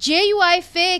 JUIFA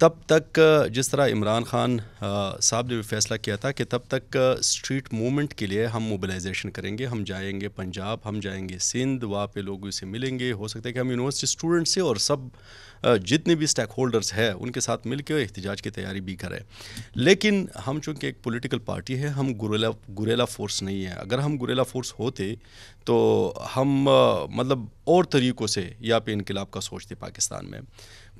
تب تک جس طرح عمران خان صاحب نے بھی فیصلہ کیا تھا کہ تب تک اسٹریٹ موومنٹ کے لیے ہم موبلائزیشن کریں گے, ہم جائیں گے پنجاب, ہم جائیں گے سندھ, وہاں پہ لوگوں سے ملیں گے, ہو سکتا ہے کہ ہم یونیورسٹی اسٹوڈنٹ سے اور سب جتنے بھی اسٹیک ہولڈرز ہیں ان کے ساتھ مل کے احتجاج کی تیاری بھی کریں. لیکن ہم چونکہ ایک پولیٹیکل پارٹی ہے, ہم گوریلا فورس نہیں ہے. اگر ہم گوریلا فورس ہوتے تو ہم مطلب اور طریقوں سے یہاں پہ انقلاب کا سوچتے. پاکستان میں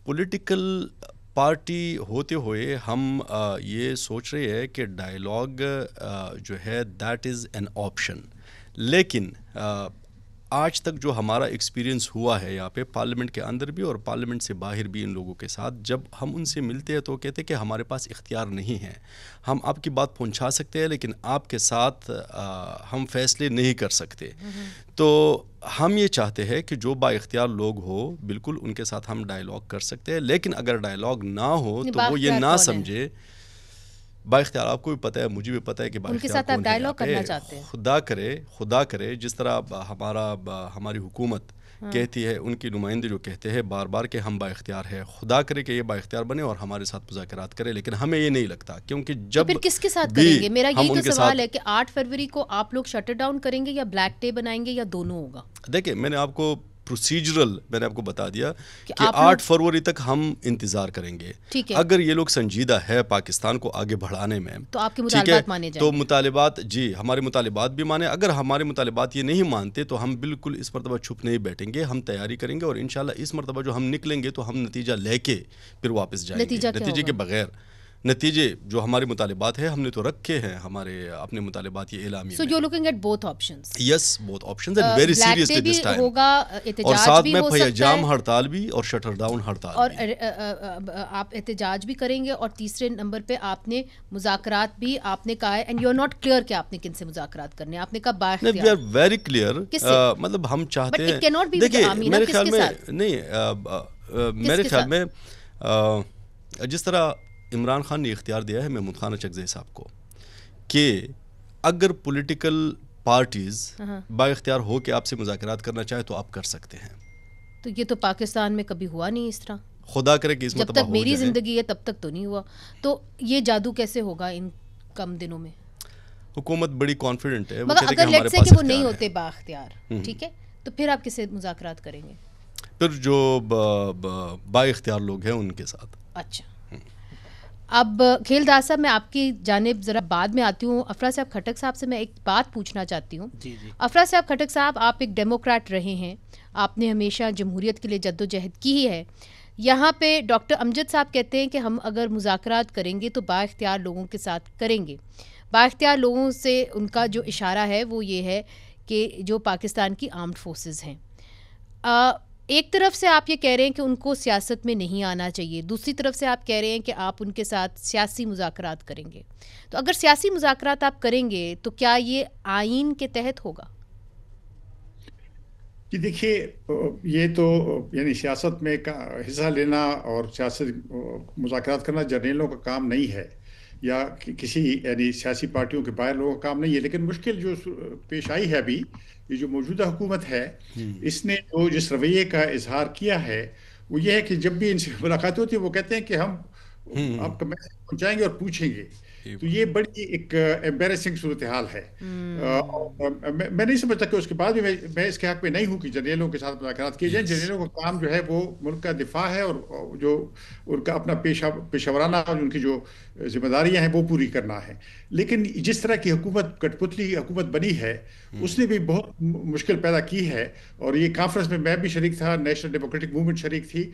پولیٹیکل پارٹی ہوتے ہوئے ہم یہ سوچ رہے ہیں کہ ڈائیلاگ جو ہے دیٹ از این آپشن. لیکن آج تک جو ہمارا ایکسپیرینس ہوا ہے یہاں پہ پارلیمنٹ کے اندر بھی اور پارلیمنٹ سے باہر بھی ان لوگوں کے ساتھ, جب ہم ان سے ملتے ہیں تو کہتے ہیں کہ ہمارے پاس اختیار نہیں ہے, ہم آپ کی بات پہنچا سکتے ہیں لیکن آپ کے ساتھ ہم فیصلے نہیں کر سکتے. تو ہم یہ چاہتے ہیں کہ جو با اختیار لوگ ہو بالکل ان کے ساتھ ہم ڈائیلاگ کر سکتے ہیں, لیکن اگر ڈائیلاگ نہ ہو تو وہ یہ نہ سمجھے. با اختیار آپ کو بھی پتہ ہے, مجھے بھی پتہ ہے کہ با اختیار کون ہے. ڈائیلاگ کرنا چاہتے ہیں. خدا کرے جس طرح ہماری حکومت کہتی ہے, ان کی نمائندے جو کہتے ہیں بار بار کہ ہم با اختیار ہے, خدا کرے کہ یہ با اختیار بنے اور ہمارے ساتھ مذاکرات کرے. لیکن ہمیں یہ نہیں لگتا, کیونکہ جب پھر کس کے ساتھ کریں گے؟ میرا یہی تو سوال ہے کہ 8 فروری کو آپ لوگ شٹر ڈاؤن کریں گے یا بلیک ڈے بنائیں گے یا دونوں ہوگا؟ دیکھیں میں نے آپ کو پروسیجرل میں نے آپ کو بتا دیا کہ 8 فروری تک ہم انتظار کریں گے. اگر یہ لوگ سنجیدہ ہے پاکستان کو آگے بڑھانے میں تو آپ کے مطالبات مانے جائیں. تو مطالبات جی ہمارے مطالبات بھی مانے. اگر ہمارے مطالبات یہ نہیں مانتے تو ہم بالکل اس مرتبہ چھپ نہیں بیٹھیں گے, ہم تیاری کریں گے اور انشاءاللہ اس مرتبہ جو ہم نکلیں گے تو ہم نتیجہ لے کے پھر واپس جائیں گے. نتیجے کے بغیر نتیجے جو ہمارے مطالبات ہیں ہم نے تو رکھے ہیں ہمارے اپنے مطالبات یہ اعلامیہ. So you're looking at both options. Yes, both options and very seriously this time. اور ساتھ میں پیجام ہڑتال بھی اور شٹر ڈاؤن ہڑتال اور آپ احتجاج بھی کریں گے. اور تیسرے نمبر پہ آپ نے مذاکرات بھی آپ نے کہا ہے and you are not clear کہ آپ نے کن سے مذاکرات کرنے ہیں. آپ نے کہا بااختیار. We are very clear. مطلب ہم چاہتے ہیں دیکھیے میرے خیال میں نہیں, میرے خیال میں جس طرح عمران خان نے اختیار دیا ہے محمود خان اچکزئی صاحب کو کہ اگر پولیٹیکل پارٹیز با اختیار ہو کے آپ سے مذاکرات کرنا چاہے تو آپ کر سکتے ہیں. تو یہ تو پاکستان میں کبھی ہوا نہیں اس طرح. خدا کرے کہ اس جب تک میری زندگی ہے تب تک تو نہیں ہوا. تو یہ جادو کیسے ہوگا ان کم دنوں میں؟ حکومت بڑی کانفیڈنٹ ہے. مگر اگر لیٹس سے کہ وہ نہیں ہوتے با اختیار, ٹھیک ہے, تو پھر آپ کسے مذاکرات کریں گے؟ پھر جو با اختیار لوگ ہیں ان کے ساتھ. اچھا, اب کھیل داس صاحب میں آپ کی جانب ذرا بعد میں آتی ہوں. افرا صاحب کھٹک صاحب سے میں ایک بات پوچھنا چاہتی ہوں. افرا صاحب کھٹک صاحب, آپ ایک ڈیموکریٹ رہے ہیں, آپ نے ہمیشہ جمہوریت کے لیے جد و جہد کی ہی ہے. یہاں پہ ڈاکٹر امجد صاحب کہتے ہیں کہ ہم اگر مذاکرات کریں گے تو با اختیار لوگوں کے ساتھ کریں گے. با اختیار لوگوں سے ان کا جو اشارہ ہے وہ یہ ہے کہ جو پاکستان کی آرمڈ فورسز ہیں. ایک طرف سے آپ یہ کہہ رہے ہیں کہ ان کو سیاست میں نہیں آنا چاہیے, دوسری طرف سے آپ کہہ رہے ہیں کہ آپ ان کے ساتھ سیاسی مذاکرات کریں گے. تو اگر سیاسی مذاکرات آپ کریں گے تو کیا یہ آئین کے تحت ہوگا؟ کہ دیکھیے یہ تو یعنی سیاست میں حصہ لینا اور سیاست مذاکرات کرنا جرنیلوں کا کام نہیں ہے یا کسی یعنی سیاسی پارٹیوں کے باہر لوگوں کا کام نہیں ہے. لیکن مشکل جو پیش آئی ہے ابھی, یہ جو موجودہ حکومت ہے اس نے جو جس رویے کا اظہار کیا ہے وہ یہ ہے کہ جب بھی ان سے ملاقات ہوتی ہے وہ کہتے ہیں کہ ہم آپ کا میسج پہنچائیں گے اور پوچھیں گے. تو یہ بڑی ایک ایمبیرسنگ صورتحال ہے. میں نہیں سمجھتا کہ اس کے بعد بھی میں اس کے حق میں نہیں ہوں کہ جرنیلوں کے ساتھ مذاکرات کیے جائیں. جرنیلوں کا کام جو ہے وہ ملک کا دفاع ہے اور جو ان کا اپنا پیشہ ورانہ ان کی جو ذمہ داریاں ہیں وہ پوری کرنا ہے. لیکن جس طرح کی حکومت کٹ پتلی حکومت بنی ہے اس نے بھی بہت مشکل پیدا کی ہے. اور یہ کانفرنس میں بھی شریک تھا, نیشنل ڈیموکریٹک موومنٹ شریک تھی,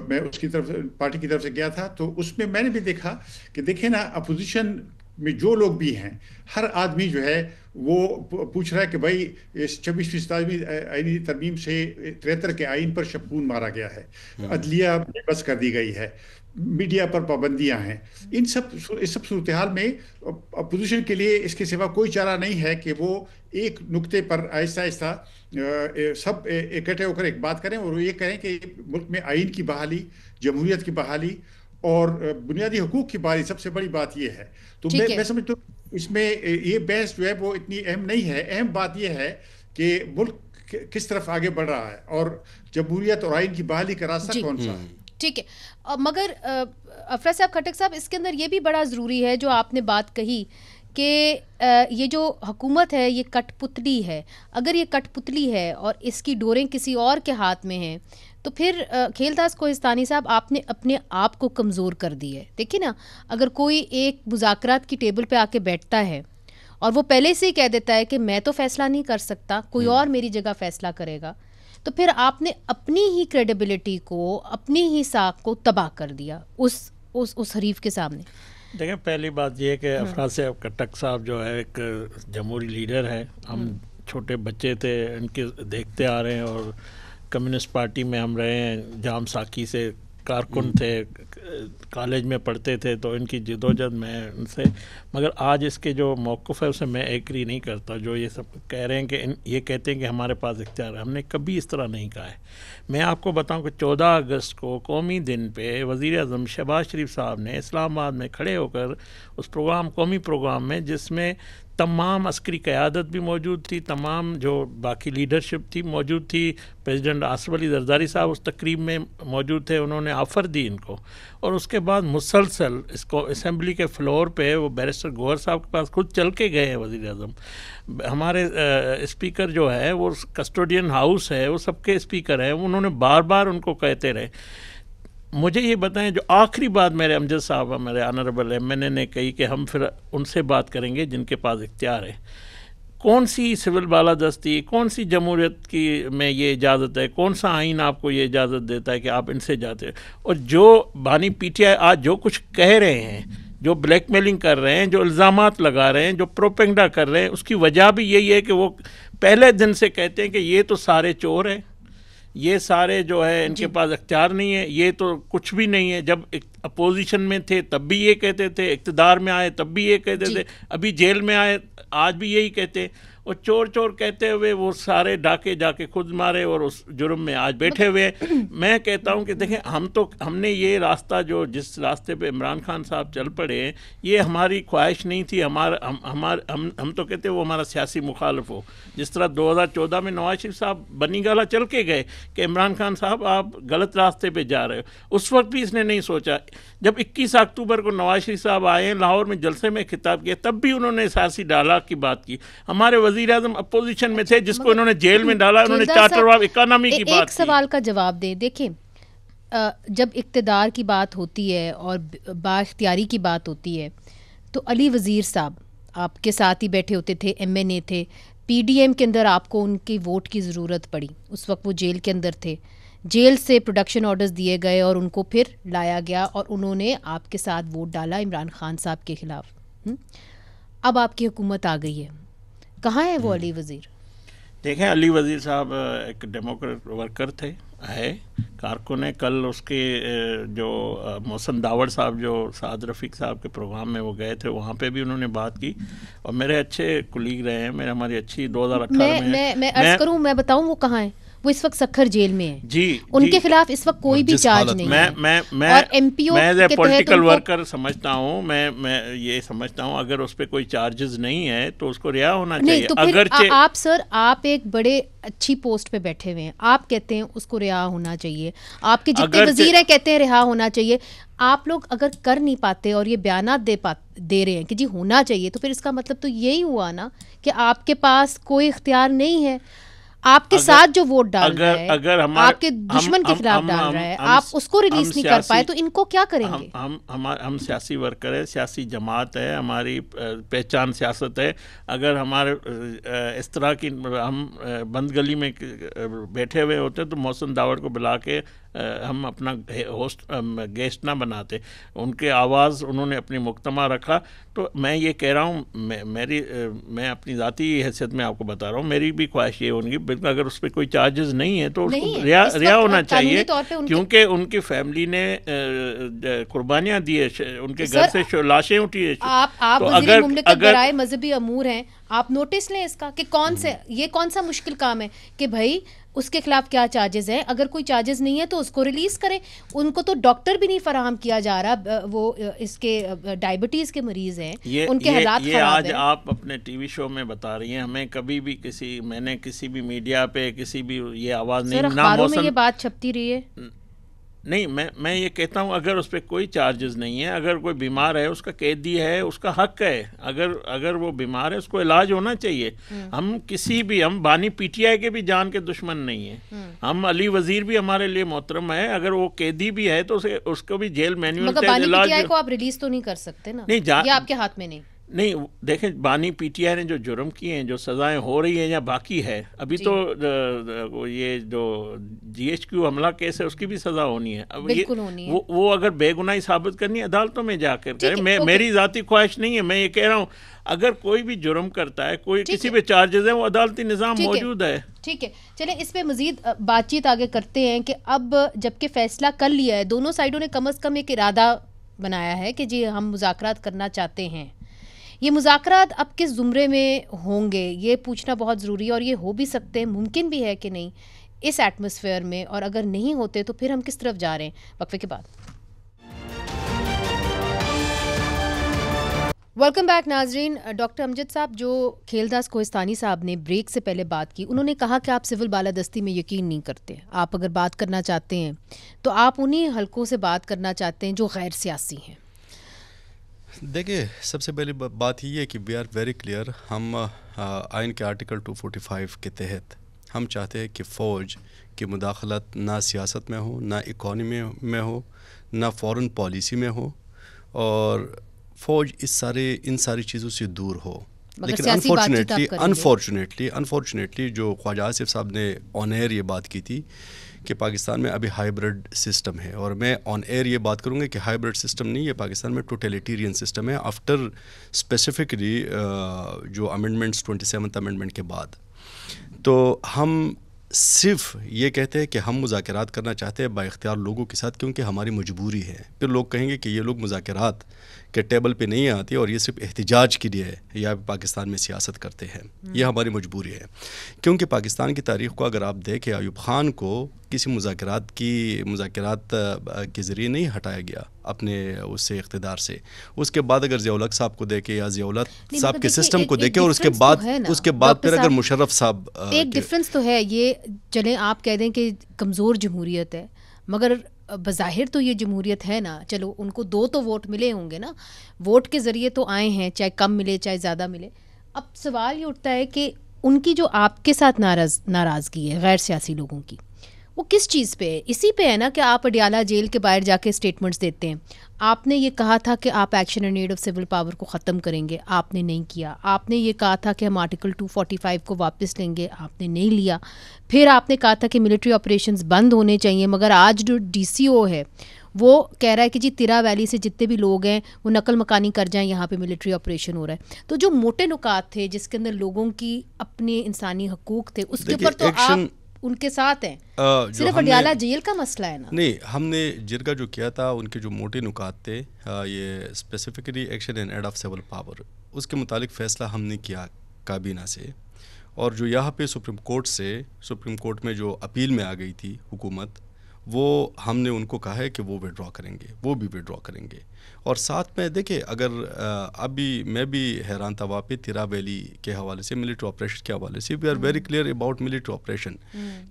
میں اس کی طرف پارٹی کی طرف سے گیا تھا. تو اس میں میں نے بھی دیکھا کہ دیکھیں نا اپوزیشن میں جو لوگ بھی ہیں ہر آدمی جو ہے وہ پوچھ رہا ہے کہ بھائی 26ویں آئینی ترمیم سے 73 کے آئین پر شپون مارا گیا ہے, عدلیہ بس کر دی گئی ہے, میڈیا پر پابندیاں ہیں. اس سب صورتحال میں اپوزیشن کے لیے اس کے سوا کوئی چارہ نہیں ہے کہ وہ ایک نقطے پر آہستہ آہستہ سب اکٹھے ہو کر ایک بات کریں اور وہ یہ کہیں کہ ملک میں آئین کی بحالی, جمہوریت کی بحالی اور بنیادی حقوق کی بحالی سب سے بڑی بات یہ ہے. تو میں سمجھتا ہوں اس میں یہ بحث جو ہے وہ اتنی اہم نہیں ہے. اہم بات یہ ہے کہ ملک کس طرف آگے بڑھ رہا ہے اور جمہوریت اور آئین کی بحالی کا راستہ کون سا ہے. ٹھیک ہے, مگر افراد صاحب کھٹک صاحب اس کے اندر یہ بھی بڑا ضروری ہے جو آپ نے بات کہی کہ یہ جو حکومت ہے یہ کٹ پتلی ہے. اگر یہ کٹ پتلی ہے اور اس کی ڈوریں کسی اور کے ہاتھ میں ہیں تو پھر کھیلداس کوہستانی صاحب آپ نے اپنے آپ کو کمزور کر دی ہے. دیکھیں نا, اگر کوئی ایک مذاکرات کی ٹیبل پہ آ کے بیٹھتا ہے اور وہ پہلے سے ہی کہہ دیتا ہے کہ میں تو فیصلہ نہیں کر سکتا, کوئی اور میری جگہ فیصلہ کرے گا, تو پھر آپ نے اپنی ہی کریڈیبلٹی کو, اپنی ہی ساکھ کو تباہ کر دیا اس حریف کے سامنے. دیکھیں, پہلی بات یہ کہ افراد صاحب کھٹک صاحب جو ہے ایک جمہوری لیڈر ہے. ہم چھوٹے بچے تھے ان کے دیکھتے آ رہے ہیں, اور کمیونسٹ پارٹی میں ہم رہے ہیں, جام ساکی سے کارکن تھے, کالج میں پڑھتے تھے, تو ان کی جدوجہد میں ان سے, مگر آج اس کے جو موقف ہے اسے میں ایگری نہیں کرتا. جو یہ سب کہہ رہے ہیں کہ یہ کہتے ہیں کہ ہمارے پاس اختیار ہے, ہم نے کبھی اس طرح نہیں کہا ہے. میں آپ کو بتاؤں کہ 14 اگست کو قومی دن پہ وزیر اعظم شہباز شریف صاحب نے اسلام آباد میں کھڑے ہو کر اس پروگرام, قومی پروگرام میں, جس میں تمام عسکری قیادت بھی موجود تھی, تمام جو باقی لیڈرشپ تھی موجود تھی, پریزیڈنٹ آصف علی زرداری صاحب اس تقریب میں موجود تھے, انہوں نے آفر دی ان کو, اور اس کے بعد مسلسل اس کو اسمبلی کے فلور پہ وہ بیرسٹر گوہر صاحب کے پاس خود چل کے گئے ہیں وزیر اعظم. ہمارے اسپیکر جو ہے وہ کسٹوڈین ہاؤس ہے, وہ سب کے اسپیکر ہیں, انہوں نے بار بار ان کو کہتے رہے. مجھے یہ بتائیں, جو آخری بات میرے امجد صاحب, میرے آنریبل ایم این اے نے کہی کہ ہم پھر ان سے بات کریں گے جن کے پاس اختیار ہے. کون سی سول بالادستی, کون سی جمہوریت کی میں یہ اجازت ہے, کون سا آئین آپ کو یہ اجازت دیتا ہے کہ آپ ان سے جاتے ہیں؟ اور جو بانی پی ٹی آئی آج جو کچھ کہہ رہے ہیں, جو بلیک میلنگ کر رہے ہیں, جو الزامات لگا رہے ہیں, جو پروپیگنڈا کر رہے ہیں, اس کی وجہ بھی یہی ہے کہ وہ پہلے دن سے کہتے ہیں کہ یہ تو سارے چور ہیں, یہ سارے جو ہے ان کے پاس اختیار نہیں ہے, یہ تو کچھ بھی نہیں ہے. جب اپوزیشن میں تھے تب بھی یہ کہتے تھے, اقتدار میں آئے تب بھی یہ کہتے تھے, ابھی جیل میں آئے آج بھی یہی کہتے. اور چور چور کہتے ہوئے وہ سارے ڈاکے جا کے خود مارے اور اس جرم میں آج بیٹھے ہوئے. میں کہتا ہوں کہ دیکھیں, ہم نے یہ راستہ, جو جس راستے پہ عمران خان صاحب چل پڑے, یہ ہماری خواہش نہیں تھی. ہم تو کہتے وہ ہمارا سیاسی مخالف ہو. جس طرح 2014 میں نواز شریف صاحب بنی گالا چل کے گئے کہ عمران خان صاحب آپ غلط راستے پہ جا رہے ہو, اس وقت بھی اس نے نہیں سوچا. جب 21 اکتوبر کو نواز شریف صاحب آئے لاہور میں جلسے میں خطاب کیا, تب بھی انہوں نے سیاسی ڈائلاگ کی بات کی. ہمارے وزیر اعظم اپوزیشن میں تھے جس کو انہوں نے جیل میں ڈالا, انہوں نے چارٹر آف اکانومی کی بات کی. ایک سوال کا جواب دیں. دیکھیں, جب اقتدار کی بات ہوتی ہے اور با اختیاری کی بات ہوتی ہے تو علی وزیر صاحب آپ کے ساتھ ہی بیٹھے ہوتے تھے, ایم این اے تھے, پی ڈی ایم کے اندر آپ کو ان کی ووٹ کی ضرورت پڑی, اس وقت وہ جیل کے اندر تھے, جیل سے پروڈکشن آرڈرز دیے گئے اور ان کو پھر لایا گیا اور انہوں نے آپ کے ساتھ ووٹ ڈالا عمران خان صاحب کے خلاف. اب آپ کی حکومت آ گئی ہے, کہاں ہے وہ علی وزیر؟ دیکھیں, علی وزیر صاحب ایک ڈیموکریٹ ورکر تھے, ہے کارکن ہے. کل اس کے جو محسن داوڑ صاحب جو سعد رفیق صاحب کے پروگرام میں وہ گئے تھے, وہاں پہ بھی انہوں نے بات کی, اور میرے اچھے کولیگ رہے ہیں, ہماری اچھی 2018 میں عرض کروں, میں بتاؤں وہ کہاں ہیں. وہ اس وقت سکھر جیل میں ہیں. جی, ان کے خلاف اس وقت کوئی بھی چارج نہیں ہے. اور ایم پی او میں پولیٹیکل ورکر سمجھتا ہوں, میں یہ سمجھتا ہوں اگر اس پہ کوئی چارجز نہیں ہے تو اس کو رہا ہونا چاہیے. اگرچہ آپ سر, آپ ایک بڑے اچھی پوسٹ پہ بیٹھے ہوئے ہیں, آپ کہتے ہیں اس کو رہا ہونا چاہیے, آپ کے جتنے وزیر ہیں کہتے ہیں رہا ہونا چاہیے. آپ لوگ اگر کر نہیں پاتے اور یہ بیانات دے رہے ہیں کہ جی ہونا چاہیے, تو پھر اس کا مطلب تو یہی ہوا نا کہ آپ کے پاس کوئی اختیار نہیں ہے. آپ کے ساتھ جو ووٹ ڈال رہا ہے, آپ کے دشمن کے خلاف ڈال رہا ہے, آپ اس کو ریلیز نہیں کر پائے, تو ان کو کیا کریں گے؟ ہم سیاسی ورکر ہیں, سیاسی جماعت ہے, ہماری پہچان سیاست ہے. اگر ہمارے اس طرح کی ہم بند گلی میں بیٹھے ہوئے ہوتے تو محسن داوڑ کو بلا کے ہم اپنا گیسٹ نہ بناتے. ان کے آواز انہوں نے اپنی مجتمع رکھا. تو میں یہ کہہ رہا ہوں, میں اپنی ذاتی حیثیت میں آپ کو بتا رہا ہوں, میری بھی خواہش یہ ہوگی بالکل, اگر اس پہ کوئی چارجز نہیں ہے تو اس کو رہا ہونا چاہیے, کیونکہ ان کی فیملی نے قربانیاں دی ہے, ان کے گھر سے لاشیں اٹھی ہے. آپ وزیر مملکت برائے مذہبی امور ہیں, آپ نوٹس لیں اس کا کہ یہ کون سا مشکل کام ہے کہ بھائی اس کے خلاف کیا چارجز ہیں. اگر کوئی چارجز نہیں ہے تو اس کو ریلیز کریں. ان کو تو ڈاکٹر بھی نہیں فراہم کیا جا رہا, وہ اس کے ڈائبٹیز کے مریض ہیں, ان کے حالات خراب ہیں. آج آپ اپنے ٹی وی شو میں بتا رہی ہیں, ہمیں کبھی بھی میں نے کسی بھی میڈیا پہ کسی بھی یہ آواز نہیں, اخباروں میں یہ بات چھپتی رہی ہے. نہیں میں یہ کہتا ہوں اگر اس پہ کوئی چارجز نہیں ہے, اگر کوئی بیمار ہے اس کا قیدی ہے, اس کا حق ہے, اگر وہ بیمار ہے اس کو علاج ہونا چاہیے. ہم بانی پی ٹی آئی کے بھی جان کے دشمن نہیں ہیں. ہم علی وزیر بھی ہمارے لیے محترم ہے, اگر وہ قیدی بھی ہے تو اس کو بھی جیل مینیول مگر بانی پی ٹی آئی کو آپ ریلیز تو نہیں کر سکتے نا, یہ آپ کے ہاتھ میں نہیں. نہیں دیکھیں, بانی پی ٹی آئی نے جو جرم کیے ہیں, جو سزائیں ہو رہی ہیں یا باقی ہے ابھی تو یہ جو جی ایچ کیو حملہ کیس ہے اس کی بھی سزا ہونی ہے. بالکل ہونی ہے. وہ اگر بے گناہی ثابت کرنی ہے عدالتوں میں جا کر کریں. میری ذاتی خواہش نہیں ہے, میں یہ کہہ رہا ہوں اگر کوئی بھی جرم کرتا ہے, کوئی کسی پہ چارجز ہیں, وہ عدالتی نظام موجود ہے. ٹھیک ہے, چلیں اس پہ مزید بات چیت آگے کرتے ہیں کہ اب جب کہ فیصلہ کر لیا ہے, دونوں سائڈوں نے کم از کم ایک ارادہ بنایا ہے کہ جی ہم مذاکرات کرنا چاہتے ہیں. یہ مذاکرات اب کس زمرے میں ہوں گے یہ پوچھنا بہت ضروری ہے, اور یہ ہو بھی سکتے ہیں, ممکن بھی ہے کہ نہیں اس ایٹماسفیئر میں, اور اگر نہیں ہوتے تو پھر ہم کس طرف جا رہے ہیں. وقفے کے بعد ویلکم بیک ناظرین. ڈاکٹر امجد صاحب, جو کھیلداس کوہستانی صاحب نے بریک سے پہلے بات کی, انہوں نے کہا کہ آپ سول بالادستی میں یقین نہیں کرتے. آپ اگر بات کرنا چاہتے ہیں تو آپ انہی حلقوں سے بات کرنا چاہتے ہیں جو غیر سیاسی ہیں. دیکھیں, سب سے پہلی بات یہ ہے کہ وی آر ویری کلیئر. ہم آئین کے آرٹیکل 245 کے تحت ہم چاہتے ہیں کہ فوج کی مداخلت نہ سیاست میں ہو, نہ اکانومی میں ہو, نہ فورن پالیسی میں ہو, اور فوج ان ساری چیزوں سے دور ہو. لیکن انفارچونیٹلی جو خواجہ آصف صاحب نے آن ایئر یہ بات کی تھی کہ پاکستان میں ابھی ہائیبرڈ سسٹم ہے, اور میں آن ایئر یہ بات کروں گا کہ ہائیبرڈ سسٹم نہیں, یہ پاکستان میں ٹوٹیلیٹیرین سسٹم ہے آفٹر اسپیسیفکلی جو امینڈمنٹس 27th امینڈمنٹ کے بعد. تو ہم صرف یہ کہتے ہیں کہ ہم مذاکرات کرنا چاہتے ہیں با اختیار لوگوں کے ساتھ, کیونکہ ہماری مجبوری ہے. پھر لوگ کہیں گے کہ یہ لوگ مذاکرات کے ٹیبل پہ نہیں آتے اور یہ صرف احتجاج کے لیے یا پاکستان میں سیاست کرتے ہیں. یہ ہماری مجبوری ہے, کیونکہ پاکستان کی تاریخ کو اگر آپ دیکھیں, ایوب خان کو کسی مذاکرات کے ذریعے نہیں ہٹایا گیا اپنے اس سے اقتدار سے. اس کے بعد اگر ضیاء الحق صاحب کو دیکھیں یا ضیاء الحق صاحب کے سسٹم کو دیکھیں, اور اس کے بعد پھر اگر مشرف صاحب, ایک ڈفرینس تو ہے. یہ چلیں آپ کہہ دیں کہ کمزور جمہوریت ہے, مگر بظاہر تو یہ جمہوریت ہے نا. چلو ان کو 2 تو ووٹ ملے ہوں گے نا, ووٹ کے ذریعے تو آئے ہیں, چاہے کم ملے چاہے زیادہ ملے. اب سوال یہ اٹھتا ہے کہ ان کی جو آپ کے ساتھ ناراضگی ہے غیر سیاسی لوگوں کی, وہ کس چیز پہ ہے؟ اسی پہ ہے نا کہ آپ اڈیالہ جیل کے باہر جا کے اسٹیٹمنٹس دیتے ہیں. آپ نے یہ کہا تھا کہ آپ action in aid of civil power کو ختم کریں گے, آپ نے نہیں کیا. آپ نے یہ کہا تھا کہ ہم آرٹیکل 245 کو واپس لیں گے, آپ نے نہیں لیا. پھر آپ نے کہا تھا کہ ملٹری آپریشنز بند ہونے چاہیے, مگر آج جو ڈی سی او ہے وہ کہہ رہا ہے کہ جی تیرا ویلی سے جتنے بھی لوگ ہیں وہ نقل مکانی کر جائیں, یہاں پہ ملٹری آپریشن ہو رہا ہے. تو جو موٹے نکات تھے جس کے اندر لوگوں کی اپنے انسانی حقوق تھے, اس کے اوپر تو آپ ان کے ساتھ ہیں. صرف اڈیالہ جیل کا مسئلہ ہے نا. نہیں, ہم نے جرگہ جو کیا تھا ان کے جو موٹے نکات تھے, یہ specifically action in aid of civil power, اس کے متعلق فیصلہ ہم نے کیا کابینہ سے. اور جو یہاں پہ سپریم کورٹ میں جو اپیل میں آ گئی تھی حکومت, وہ ہم نے ان کو کہا ہے کہ وہ وڈرا کریں گے, وہ بھی وڈرا کریں گے. اور ساتھ میں دیکھیں, اگر ابھی میں بھی حیران تھا وہاں پہ تیرا ویلی کے حوالے سے, ملٹری آپریشن کے حوالے سے, we are very clear about military operation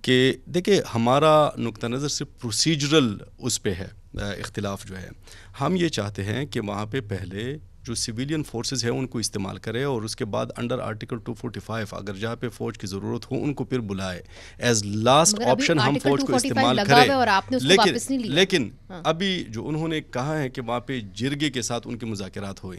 کہ دیکھیں ہمارا نقطہ نظر صرف پروسیجرل اس پہ ہے اختلاف جو ہے. ہم یہ چاہتے ہیں کہ وہاں پہ پہلے جو سویلین فورسز ہیں ان کو استعمال کرے, اور اس کے بعد انڈر آرٹیکل 245 اگر جہاں پہ فوج کی ضرورت ہو ان کو پھر بلائے ایز لاسٹ آپشن. ہم فوج کو استعمال کریں, لیکن ابھی جو انہوں نے کہا ہے کہ وہاں پہ جرگے کے ساتھ ان کے مذاکرات ہوئے,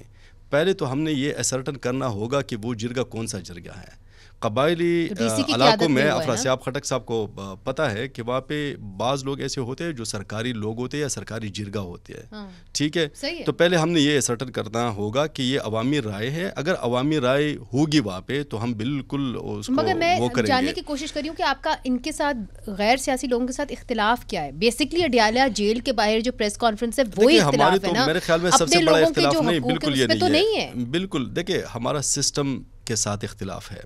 پہلے تو ہم نے یہ اسرٹن کرنا ہوگا کہ وہ جرگہ کون سا جرگہ ہے. قبائلی علاقوں میں افراسیاب خٹک صاحب کو پتہ ہے کہ وہاں پہ بعض لوگ ایسے ہوتے ہیں جو سرکاری لوگ ہوتے ہیں یا سرکاری جرگہ ہوتے ہیں, ٹھیک ہے. تو پہلے ہم نے یہ اسرٹن کرنا ہوگا کہ یہ عوامی رائے ہے. اگر عوامی رائے ہوگی وہاں پہ تو ہم بالکل اس کو مگر میں وہ کریں گے. جاننے کی کوشش کر رہی ہوں کہ آپ کا ان کے ساتھ غیر سیاسی لوگوں کے ساتھ اختلاف کیا ہے. بیسکلی اڈیالہ جیل کے باہر جو پریس کانفرنس ہے وہی اختلاف ہے نا. میرے خیال میں سب سے بڑا اختلاف نہیں, بالکل یہ نہیں ہے. بالکل دیکھیں ہمارا سسٹم کے ساتھ اختلاف ہے.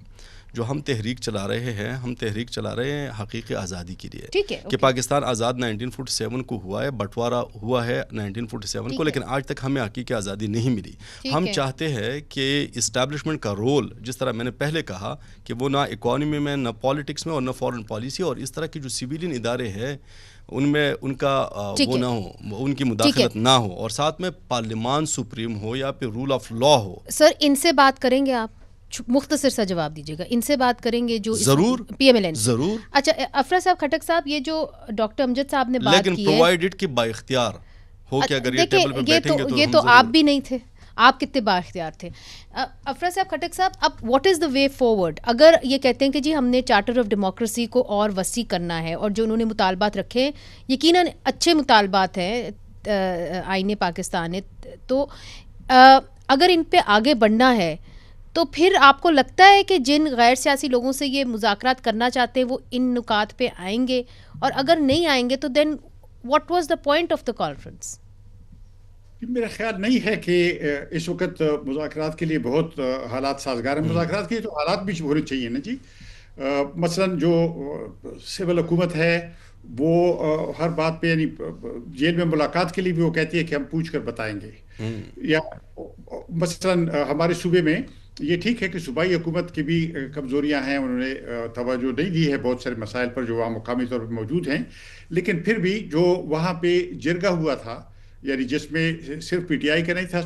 جو ہم تحریک چلا رہے ہیں، ہم تحریک چلا رہے ہیں حقیقی آزادی کے لیے، ٹھیک ہے، کہ پاکستان آزاد 1947 کو ہوا ہے، بٹوارا ہوا ہے 1947 کو، لیکن آج تک ہمیں حقیقی آزادی نہیں ملی. ہم چاہتے ہیں کہ اسٹیبلشمنٹ کا رول، جس طرح میں نے پہلے کہا کہ وہ نہ اکانومی میں، نہ پالیٹکس میں اور نہ فارن پالیسی، اور اس طرح کی جو سویلین ادارے ہیں ان میں ان کا وہ نہ ہو، ان کی مداخلت نہ ہو، اور ساتھ میں پارلیمان سپریم ہو یا پھر رول آف لا ہو. سر ان سے بات کریں گے آپ؟ مختصر سا جواب دیجیے گا. ان سے بات کریں گے جو ضرور پی ایم ایل این؟ ضرور. اچھا افرا صاحب، کھٹک صاحب، یہ جو ڈاکٹر امجد صاحب نے بات کی ہے، لیکن پرووائڈڈ کہ با اختیار ہو کہ اگر یہ ٹیبل پہ بیٹھیں گے تو یہ تو آپ بھی نہیں تھے، آپ کتنے با اختیار تھے. افرا صاحب، کھٹک صاحب، اب what is the way forward? اگر یہ کہتے ہیں کہ جی ہم نے چارٹر آف ڈیموکریسی کو اور وسیع کرنا ہے، اور جو انہوں نے مطالبات رکھے یقیناً اچھے مطالبات ہیں آئین پاکستان نے، تو اگر ان پہ آگے بڑھنا ہے تو پھر آپ کو لگتا ہے کہ جن غیر سیاسی لوگوں سے یہ مذاکرات کرنا چاہتے ہیں وہ ان نکات پہ آئیں گے؟ اور اگر نہیں آئیں گے تو then what was the point of the conference? میرا خیال نہیں ہے کہ اس وقت مذاکرات کے لیے بہت حالات سازگار ہیں. مذاکرات کے لیے تو حالات بھی ہونے چاہیے نا جی. مثلاً جو سول حکومت ہے وہ ہر بات پہ، یعنی جیل میں ملاقات کے لیے بھی وہ کہتی ہے کہ ہم پوچھ کر بتائیں گے. یا مثلاً ہمارے صوبے میں یہ ٹھیک ہے کہ صوبائی حکومت کی بھی کمزوریاں ہیں، انہوں نے توجہ نہیں دی ہے بہت سارے مسائل پر جو وہاں مقامی طور پہ موجود ہیں، لیکن پھر بھی جو وہاں پہ جرگہ ہوا تھا، یعنی جس میں صرف پی ٹی آئی کا نہیں تھا،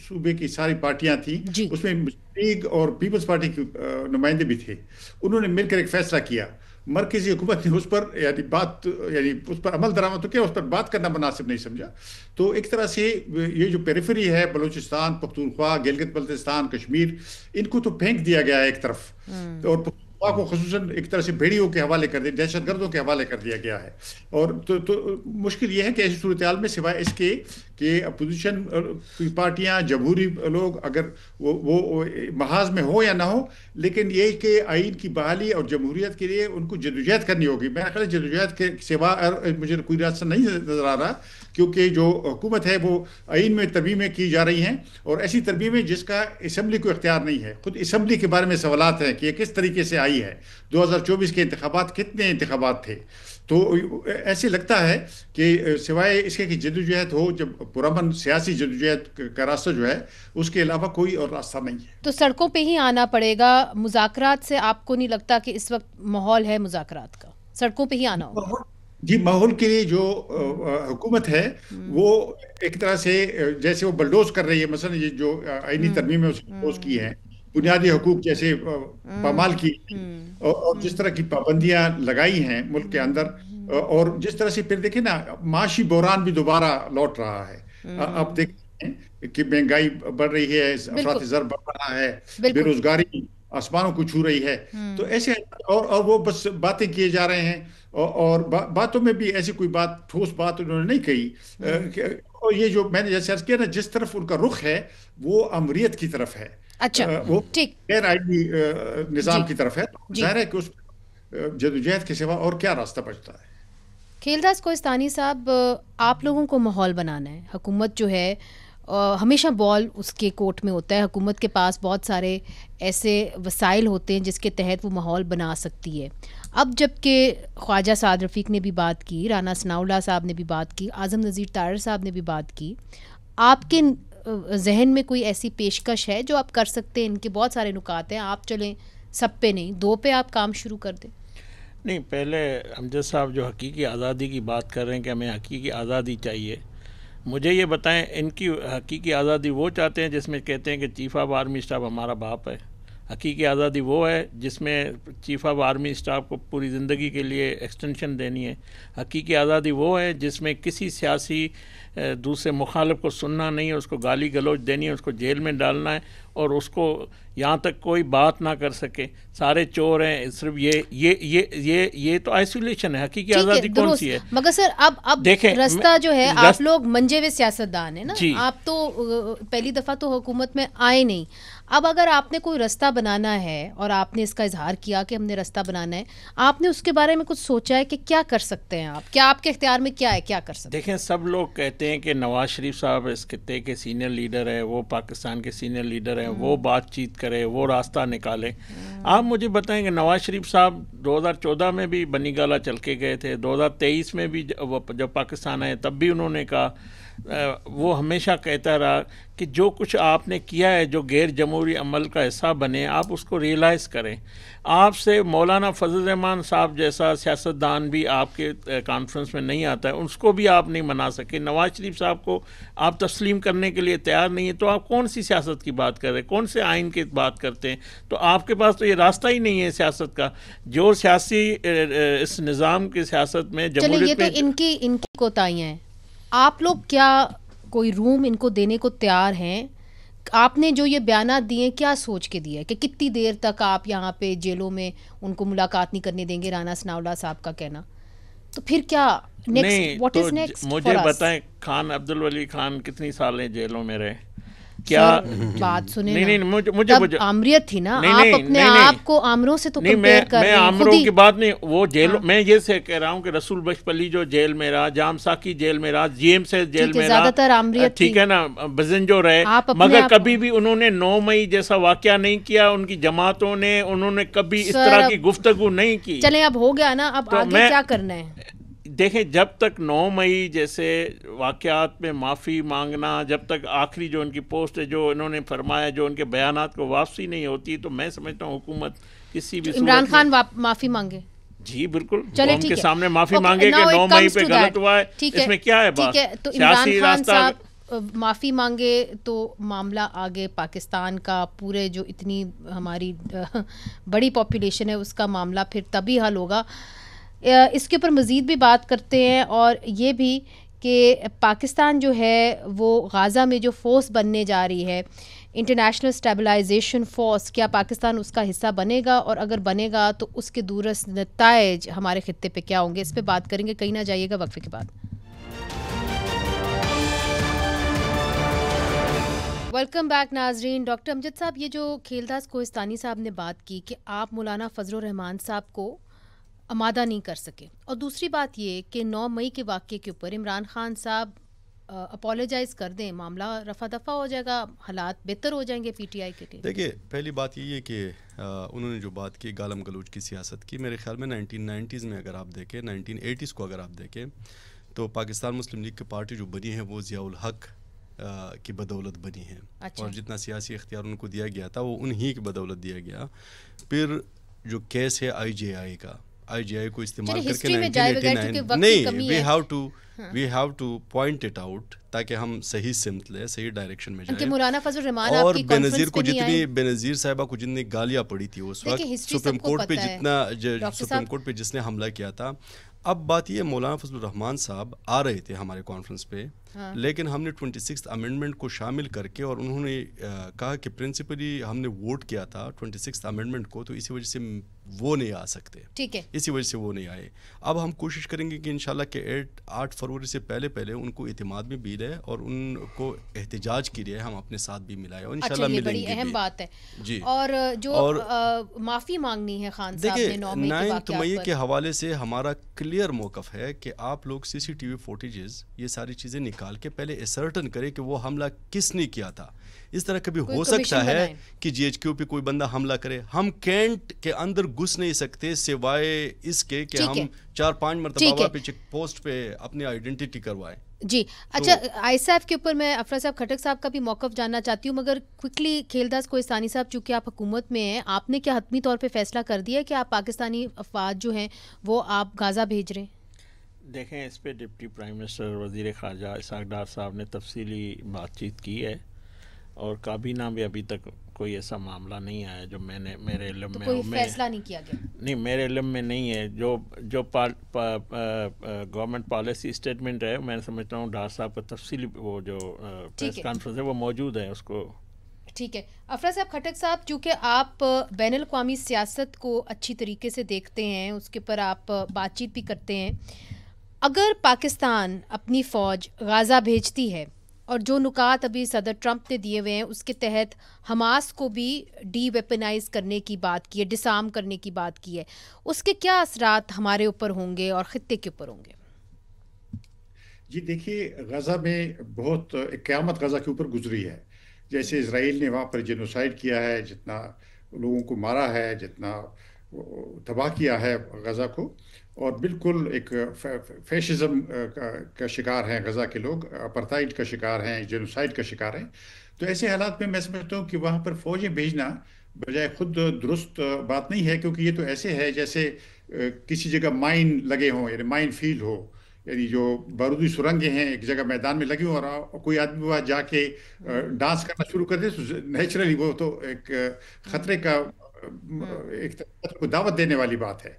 صوبے کی ساری پارٹیاں تھیں، اس میں لیگ اور پیپلز پارٹی کے نمائندے بھی تھے. انہوں نے مل کر ایک فیصلہ کیا. مرکزی حکومت نے اس پر یعنی اس پر عمل درآمد تو کیا، اس پر بات کرنا مناسب نہیں سمجھا. تو ایک طرح سے یہ جو پیریفری ہے، بلوچستان، پختونخوا، گلگت بلتستان، کشمیر، ان کو تو پھینک دیا گیا ہے ایک طرف، اور پختونخوا کو خصوصاً ایک طرح سے بھیڑیوں کے حوالے کر دیا، دہشت گردوں کے حوالے کر دیا گیا ہے. اور تو مشکل یہ ہے کہ ایسی صورتحال میں سوائے اس کے کہ اپوزیشن پارٹیاں، جمہوری لوگ، اگر وہ محاذ میں ہو یا نہ ہو، لیکن یہ کہ آئین کی بحالی اور جمہوریت کے لیے ان کو جدوجہد کرنی ہوگی. میرا خیال ہے جدوجہد کے سوا مجھے کوئی راستہ نہیں نظر آ رہا، کیونکہ جو حکومت ہے وہ آئین میں ترمیمیں کی جا رہی ہیں، اور ایسی ترمیمیں جس کا اسمبلی کو اختیار نہیں ہے. خود اسمبلی کے بارے میں سوالات ہیں کہ یہ کس طریقے سے آئی ہے. 2024 کے انتخابات کتنے انتخابات تھے؟ تو ایسے لگتا ہے کہ سوائے اس کے کہ جدوجہد ہو، جب پرامن سیاسی جدوجہد کا راستہ جو ہے، اس کے علاوہ کوئی اور راستہ نہیں ہے. تو سڑکوں پہ ہی آنا پڑے گا. مذاکرات سے آپ کو نہیں لگتا کہ اس وقت ماحول ہے مذاکرات کا؟ سڑکوں پہ ہی آنا ہوگا. جی، ماحول کے لیے جو حکومت ہے وہ ایک طرح سے جیسے وہ بلڈوز کر رہی ہے، مثلا یہ جو آئینی ترمیم ہے اس بلڈوز کی ہے، بنیادی حقوق جیسے پامال کی، اور جس طرح کی پابندیاں لگائی ہیں ملک کے اندر، اور جس طرح سے پھر دیکھیں نا معاشی بحران بھی دوبارہ لوٹ رہا ہے. اب دیکھیں کہ مہنگائی بڑھ رہی ہے، افراط زر بڑھ رہا ہے، بے روزگاری آسمانوں کو چھو رہی ہے. تو ایسے اور وہ بس باتیں کیے جا رہے ہیں، اور باتوں میں بھی ایسی کوئی بات ٹھوس بات انہوں نے نہیں کہی. اور یہ جو میں نے جیسے عرض کیا نا، جس طرف ان کا رخ ہے وہ امریت کی طرف ہے، وہ غیر آئینی نظام کی طرف ہے. ظاہر ہے کہ اس جدوجہد کے سوا اور کیا راستہ بچتا ہے. کھیلداس کوہستانی صاحب، آپ لوگوں کو ماحول بنانا ہے. حکومت جو ہے ہمیشہ بال اس کے کورٹ میں ہوتا ہے. حکومت کے پاس بہت سارے ایسے وسائل ہوتے ہیں جس کے تحت وہ ماحول بنا سکتی ہے. اب جب کہ خواجہ سعد رفیق نے بھی بات کی، رانا ثناء اللہ صاحب نے بھی بات کی، اعظم نذیر طاہر صاحب نے بھی بات کی، آپ کے ذہن میں کوئی ایسی پیشکش ہے جو آپ کر سکتے ہیں؟ ان کے بہت سارے نکات ہیں، آپ چلیں سب پہ نہیں، دو پہ آپ کام شروع کر دیں. نہیں، پہلے امجد صاحب جو حقیقی آزادی کی بات کر رہے ہیں کہ ہمیں حقیقی آزادی چاہیے، مجھے یہ بتائیں ان کی حقیقی آزادی وہ چاہتے ہیں جس میں کہتے ہیں کہ چیف آف آرمی اسٹاف ہمارا باپ ہے؟ حقیقی آزادی وہ ہے جس میں چیف آف آرمی اسٹاف کو پوری زندگی کے لیے ایکسٹینشن دینی ہے؟ حقیقی آزادی وہ ہے جس میں کسی سیاسی دوسرے مخالف کو سننا نہیں ہے، اس کو گالی گلوچ دینی ہے، اس کو جیل میں ڈالنا ہے، اور اس کو یہاں تک کوئی بات نہ کر سکے، سارے چور ہیں، صرف یہ تو آئسولیشن ہے. حقیقی آزادی کون سی ہے؟ مگر سر اب رستہ جو ہے، آپ لوگ منجے ہوئے سیاستدان ہیں نا، آپ تو پہلی دفعہ تو حکومت میں آئے نہیں. اب اگر آپ نے کوئی رستہ بنانا ہے اور آپ نے اس کا اظہار کیا کہ ہم نے رستہ بنانا ہے، آپ نے اس کے بارے میں کچھ سوچا ہے کہ کیا کر سکتے ہیں آپ؟ کیا آپ کے اختیار میں کیا ہے، کیا کر سکتے ہیں؟ دیکھیں، سب لوگ کہتے ہیں کہ نواز شریف صاحب اس خطے کے سینئر لیڈر ہیں، وہ پاکستان کے سینئر لیڈر ہیں، وہ بات چیت کر کرے, وہ راستہ نکالے. آپ مجھے بتائیں کہ نواز شریف صاحب 2014 میں بھی بنی گالہ چل کے گئے تھے, 2023 میں بھی جب پاکستان آئے تب بھی انہوں نے کہا, وہ ہمیشہ کہتا رہا کہ جو کچھ آپ نے کیا ہے, جو غیر جمہوری عمل کا حصہ بنے, آپ اس کو ریئلائز کریں. آپ سے مولانا فضل الرحمان صاحب جیسا سیاستدان بھی آپ کے کانفرنس میں نہیں آتا ہے, اس کو بھی آپ نہیں منا سکے. نواز شریف صاحب کو آپ تسلیم کرنے کے لیے تیار نہیں ہیں, تو آپ کون سی سیاست کی بات کر رہے ہیں, کون سے آئین کی بات کرتے ہیں؟ تو آپ کے پاس تو یہ راستہ ہی نہیں ہے سیاست کا. جو سیاسی اس نظام کی سیاست میں جمہوریت میں, یہ تو ان کی کوتاہیاں ہیں. آپ لوگ کیا کوئی روم ان کو دینے کو تیار ہیں؟ آپ نے جو یہ بیانات دیے کیا سوچ کے دیا ہے کہ کتنی دیر تک آپ یہاں پہ جیلوں میں ان کو ملاقات نہیں کرنے دیں گے؟ رانا ثناءاللہ صاحب کا کہنا, تو پھر کیا نیکسٹ, واٹ از نیکسٹ؟ مجھے بتائیں, خان عبدالولی خان کتنی سالیں جیلوں میں رہے؟ کیا بات سنیں, نہیں مجھے آمریت تھی نا, آپ اپنے آپ کو آمروں سے تو کمپیئر کر رہے ہیں. میں آمروں کی بات نہیں, وہ جیل, میں یہ سے کہہ رہا ہوں کہ رسول بخش پلی جو جیل میں رہا, جام ساکی جیل میں رہا, جی ایم سے جیل میں رہا, زیادہ تر آمریت, ٹھیک ہے نا, بزنجو رہے, مگر کبھی بھی انہوں نے 9 مئی جیسا واقعہ نہیں کیا. ان کی جماعتوں نے, انہوں نے کبھی اس طرح کی گفتگو نہیں کی. چلیں اب ہو گیا نا, اب آگے کیا کرنا ہے؟ دیکھیں, جب تک 9 مئی جیسے واقعات میں معافی مانگنا, جب تک آخری جو ان کی پوسٹ ہے, جو انہوں نے فرمایا, جو ان کے بیانات کو واپسی نہیں ہوتی, تو میں سمجھتا ہوں حکومت کسی بھی عمران خان معافی مانگے. جی بالکل, قوم کے سامنے معافی مانگے کہ 9 مئی پہ غلط ہوا ہے, اس میں کیا ہے بات؟ تو عمران خان صاحب معافی مانگے تو معاملہ آگے پاکستان کا, پورے جو اتنی ہماری بڑی پاپولیشن ہے اس کا معاملہ پھر تبھی حل ہوگا. اس کے اوپر مزید بھی بات کرتے ہیں, اور یہ بھی کہ پاکستان جو ہے وہ غازہ میں جو فورس بننے جا رہی ہے, انٹرنیشنل اسٹیبلائزیشن فورس, کیا پاکستان اس کا حصہ بنے گا, اور اگر بنے گا تو اس کے دورس نتائج ہمارے خطے پہ کیا ہوں گے؟ اس پہ بات کریں گے, کہیں نہ جائیے گا, وقفے کے بعد. ویلکم بیک ناظرین. ڈاکٹر امجد صاحب, یہ جو کھیلداس کوہستانی صاحب نے بات کی کہ آپ مولانا فضل الرحمان صاحب کو آمادہ نہیں کر سکے, اور دوسری بات یہ کہ 9 مئی کے واقعے کے اوپر عمران خان صاحب اپولوجائز کر دیں, معاملہ رفع دفع ہو جائے گا, حالات بہتر ہو جائیں گے پی ٹی آئی کے لیے. دیکھیے, پہلی بات یہ ہے کہ انہوں نے جو بات کی گالم گلوچ کی سیاست کی, میرے خیال میں 1990s میں اگر آپ دیکھیں, 1980s کو اگر آپ دیکھیں, تو پاکستان مسلم لیگ کی پارٹی جو بنی ہے وہ ضیاء الحق کی بدولت بنی ہے. اور جتنا سیاسی اختیار ان کو دیا گیا تھا وہ انہی کی بدولت دیا گیا. پھر جو کیس ہے IGI کا, IGI کو استعمال کر کے 1989, نہیں, we have to point it out تاکہ ہم صحیح سمت لیں, صحیح ڈائریکشن میں جائیں. مولانا فضل الرحمان اور بینظیر کو جتنی, بینظیر صاحبہ کو جتنی گالیاں پڑی تھی اس وقت سپریم کورٹ پہ, جتنا سپریم کورٹ پہ جس نے حملہ کیا تھا. اب بات یہ, مولانا فضل الرحمان صاحب آ رہے تھے ہمارے کانفرنس پہ, لیکن ہم نے 26th امینڈمنٹ کو شامل کر کے, اور انہوں نے کہا کہ پرنسپلی ہم نے ووٹ کیا تھا 26th امینڈمنٹ کو, تو اسی وجہ سے وہ نہیں آ سکتے, ٹھیک ہے, اسی وجہ سے وہ نہیں آئے. اب ہم کوشش کریں گے کہ انشاءاللہ کہ 8 فروری سے پہلے ان کو اعتماد میں بھی لیں, اور ان کو احتجاج کے لیے ہم اپنے ساتھ بھی ملائیں, اور انشاءاللہ ملیں گے. بڑی اہم بات ہے. جی, اور جو معافی مانگنی ہے خان صاحب نے 9 مئی کے حوالے سے ہمارا کلیئر موقف ہے کہ آپ لوگ CCTV فوٹیجز, یہ ساری چیزیں نکال کے پہلے اسرٹن کریں کہ وہ حملہ کس نے کیا تھا. اس طرح کبھی ہو سکتا ہے کہ GHQ پہ کوئی بندہ حملہ کرے, ہم کینٹ کے اندر گھس نہیں سکتے سوائے اس کے کہ ہم 4-5 مرتبہ پہ چیک پوسٹ پہ اپنی آئیڈینٹی کروائیں. جی اچھا, ISAF کے اوپر میں افراد صاحب کھٹک صاحب کا بھی موقف جاننا چاہتی ہوں, مگر کوئکلی کھیلداس کوہستانی صاحب, چونکہ آپ حکومت میں ہیں, آپ نے کیا حتمی طور پہ فیصلہ کر دیا کہ آپ پاکستانی افواج جو ہیں وہ آپ غازہ بھیج رہے ہیں؟ دیکھیں, اس پہ ڈپٹی پرائم منسٹر وزیر خارجہ اسحاق ڈار صاحب نے تفصیلی بات چیت کی ہے, اور کابینہ میں ابھی تک کوئی ایسا معاملہ نہیں آیا جو میرے علم میں, کوئی فیصلہ نہیں کیا گیا. نہیں, میرے علم میں نہیں ہے. جو گورنمنٹ پالیسی اسٹیٹمنٹ ہے, میں سمجھتا ہوں ڈار صاحب کا تفصیلی وہ جو پریس کانفرنس ہے وہ موجود ہے, اس کو. ٹھیک ہے. افراد صاحب کھٹک صاحب, چونکہ آپ بین الاقوامی سیاست کو اچھی طریقے سے دیکھتے ہیں, اس کے اوپر آپ بات چیت بھی کرتے ہیں, اگر پاکستان اپنی فوج غازہ بھیجتی ہے, اور جو نکات ابھی صدر ٹرمپ نے دیے ہوئے ہیں اس کے تحت حماس کو بھی ڈی ویپنائز کرنے کی بات کی ہے, ڈسارم کرنے کی بات کی ہے, اس کے کیا اثرات ہمارے اوپر ہوں گے اور خطے کے اوپر ہوں گے؟ جی دیکھیے, غزہ میں بہت قیامت غزہ کے اوپر گزری ہے. جیسے اسرائیل نے وہاں پر جینوسائڈ کیا ہے، جتنا لوگوں کو مارا ہے، جتنا تباہ کیا ہے غزہ کو، اور بالکل ایک فیشزم کا شکار ہیں غزہ کے لوگ، اپرتائڈ کا شکار ہیں، جینوسائڈ کا شکار ہیں. تو ایسے حالات میں سمجھتا ہوں کہ وہاں پر فوجیں بھیجنا بجائے خود درست بات نہیں ہے، کیونکہ یہ تو ایسے ہے جیسے کسی جگہ مائن لگے ہوں، یعنی مائن فیلڈ ہو، یعنی جو بارودی سرنگیں ہیں ایک جگہ میدان میں لگی ہوں، اور کوئی آدمی وہاں جا کے ڈانس کرنا شروع کر دے تو نیچرلی وہ تو ایک خطرے کا ایک کو دعوت دینے والی بات ہے.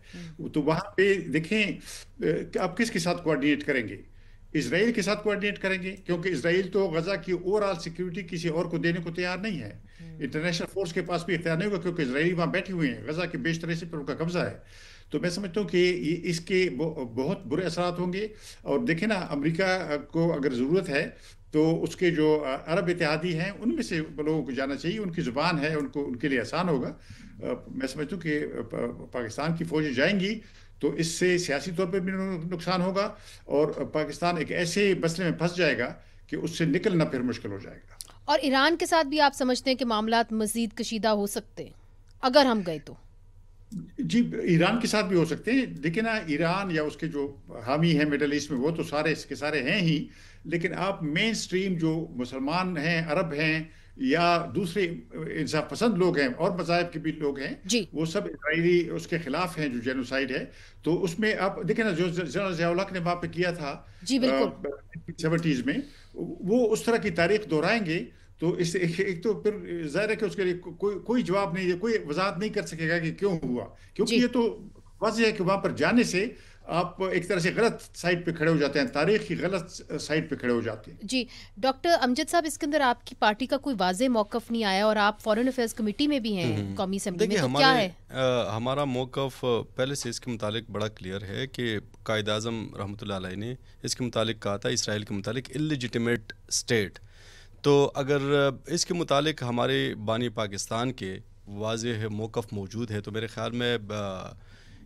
تو وہاں پہ دیکھیں کہ آپ کس کے ساتھ کوآرڈینیٹ کریں گے. اسرائیل کے ساتھ کوآرڈینیٹ کریں گے، کیونکہ اسرائیل تو غزہ کی اوور آل سیکیورٹی کسی اور کو دینے کو تیار نہیں ہے. انٹرنیشنل فورس کے پاس بھی اختیار نہیں ہوگا، کیونکہ اسرائیلی وہاں بیٹھے ہوئے ہیں، غزہ کے بیشتر حصے پر ان کا قبضہ ہے. تو میں سمجھتا ہوں کہ اس کے بہت برے اثرات ہوں گے. اور دیکھیں نا، امریکہ کو اگر ضرورت ہے تو اس کے جو عرب اتحادی ہیں ان میں سے لوگوں کو جانا چاہیے، ان کی زبان ہے، ان کے لیے آسان ہوگا. میں سمجھتا ہوں کہ پاکستان کی فوجیں جائیں گی تو اس سے سیاسی طور پہ بھی نقصان ہوگا، اور پاکستان ایک ایسے مسئلے میں پھنس جائے گا کہ اس سے نکلنا پھر مشکل ہو جائے گا. اور ایران کے ساتھ بھی آپ سمجھتے ہیں کہ معاملات مزید کشیدہ ہو سکتے ہیں اگر ہم گئے تو؟ جی، ایران کے ساتھ بھی ہو سکتے ہیں. لیکن ایران یا اس کے جو حامی ہیں مڈل ایسٹ میں، وہ تو سارے اس کے سارے ہیں ہی. لیکن آپ مین سٹریم جو مسلمان ہیں، عرب ہیں، یا دوسرے انصاف پسند لوگ ہیں اور مذاہب کے بھی لوگ ہیں، وہ سب اسرائیلی اس کے خلاف ہیں جو جینوسائڈ ہے. تو اس میں آپ دیکھیں نا، جو جنرل ضیاء الحق نے وہاں پہ کیا تھا 70s میں، وہ اس طرح کی تاریخ دہرائیں گے تو اس ایک تو پھر ظاہر ہے کہ اس کے لیے کوئی جواب نہیں ہے، کوئی وضاحت نہیں کر سکے گا کہ کیوں ہوا، کیونکہ یہ تو واضح ہے کہ وہاں پر جانے سے آپ ایک طرح سے غلط سائٹ پہ کھڑے ہو جاتے ہیں، تاریخ کی غلط سائٹ پہ کھڑے ہو جاتے ہیں. جی ڈاکٹر امجد صاحب، اس کے اندر آپ کی پارٹی کا کوئی واضح موقف نہیں آیا، اور آپ فورن افیئرز کمیٹی میں بھی ہیں قومی اسمبلی میں، تو کیا ہے ہمارا موقف؟ پہلے سے اس کے متعلق بڑا کلیئر ہے کہ قائد اعظم رحمۃ اللہ علیہ نے اس کے متعلق کہا تھا، اسرائیل کے متعلق اللیجیٹمیٹ اسٹیٹ. تو اگر اس کے متعلق ہمارے بانی پاکستان کے واضح موقف موجود ہے تو میرے خیال میں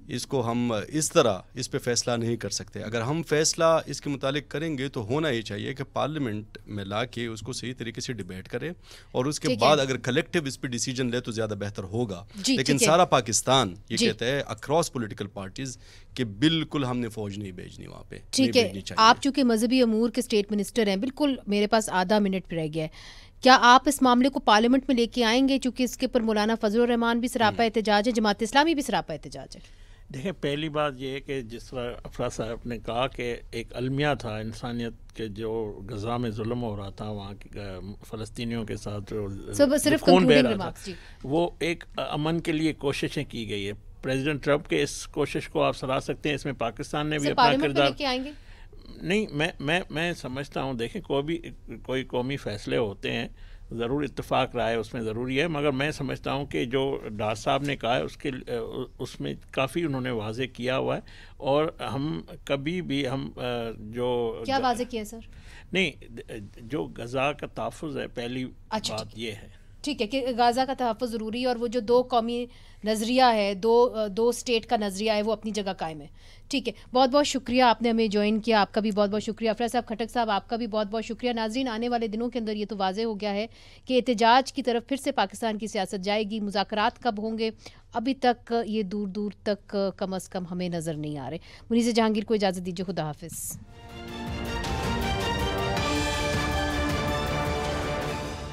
اس کو ہم اس طرح اس پہ فیصلہ نہیں کر سکتے. اگر ہم فیصلہ اس کے متعلق کریں گے تو ہونا یہ چاہیے کہ پارلیمنٹ میں لا کے اس کو صحیح طریقے سے ڈیبیٹ کرے، اور اس کے بعد اگر کلیکٹیو اس پہ ڈیسیجن لے تو زیادہ بہتر ہوگا. لیکن سارا پاکستان یہ کہتا ہے اکراس پولیٹیکل پارٹیز کہ بالکل ہم نے فوج نہیں بھیجنی وہاں پہ. ٹھیک ہے، آپ چونکہ مذہبی امور کے اسٹیٹ منسٹر ہیں، بالکل میرے پاس آدھا منٹ پہ رہ گیا ہے، کیا آپ اس معاملے کو پارلیمنٹ میں لے کے آئیں گے؟ چونکہ اس کے پر مولانا فضل الرحمان بھی سراپا احتجاج ہے، جماعت اسلامی بھی سراپا احتجاج ہے. دیکھیں، پہلی بات یہ ہے کہ جس طرح افراد صاحب نے کہا کہ ایک المیہ تھا انسانیت کے، جو غزہ میں ظلم ہو رہا تھا، وہاں کی فلسطینیوں کے ساتھ جو خون بہہ رہا تھا، وہ ایک امن کے لیے کوششیں کی گئی ہے. پریزیڈنٹ ٹرمپ کے اس کوشش کو آپ سراہ سکتے ہیں، اس میں پاکستان نے بھی اپنا کردار نہیں. میں سمجھتا ہوں، دیکھیں کوئی قومی فیصلے ہوتے ہیں، ضرور اتفاق رائے اس میں ضروری ہے، مگر میں سمجھتا ہوں کہ جو ڈار صاحب نے کہا ہے اس میں کافی انہوں نے واضح کیا ہوا ہے. اور ہم کبھی بھی ہم جو کیا واضح کیا ہے سر؟ نہیں، جو غزہ کا تحفظ ہے، پہلی بات یہ ہے. ٹھیک ہے کہ غزہ کا تحفظ ضروری ہے، اور وہ جو دو قومی نظریہ ہے، دو اسٹیٹ کا نظریہ ہے، وہ اپنی جگہ قائم ہے. ٹھیک ہے، بہت بہت شکریہ، آپ نے ہمیں جوائن کیا، آپ کا بھی بہت بہت شکریہ. افراد صاحب کھٹک صاحب، آپ کا بھی بہت بہت شکریہ. ناظرین، آنے والے دنوں کے اندر یہ تو واضح ہو گیا ہے کہ احتجاج کی طرف پھر سے پاکستان کی سیاست جائے گی. مذاکرات کب ہوں گے ابھی تک یہ دور دور تک کم از کم ہمیں نظر نہیں آ رہے. منیزہ جہانگیر کو اجازت دیجیے، خدا حافظ.